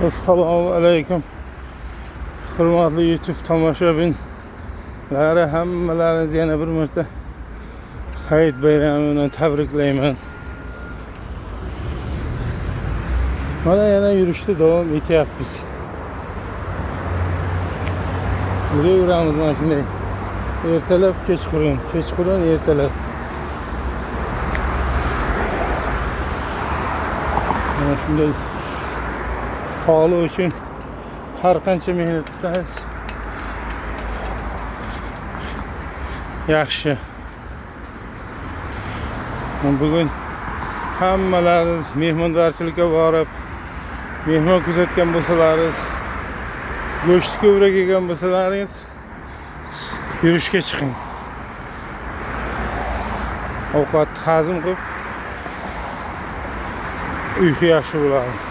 Assalomu alaykum. Hurmatli YouTube tomoshabinlari, hammalaringizni yana bir marta Hayit bayrami bilan tabriklayman. Mana yana yurishda davom etyapmiz. Yuraveramiz mana shunday. Ertalab, kechqurun, ertalab. Mana shunday sog'liq uchun har qancha mehnat qilsangiz yaxshi. Bugun hammalaringiz mehmondorchilikka borib, mehmon kuzatgan bo'lsalaringiz, go'sht ko'vrak yegan bo'lsalaringiz, yurishga chiqing. Ovqat hazm qilib, uyqu yaxshi bo'ladi.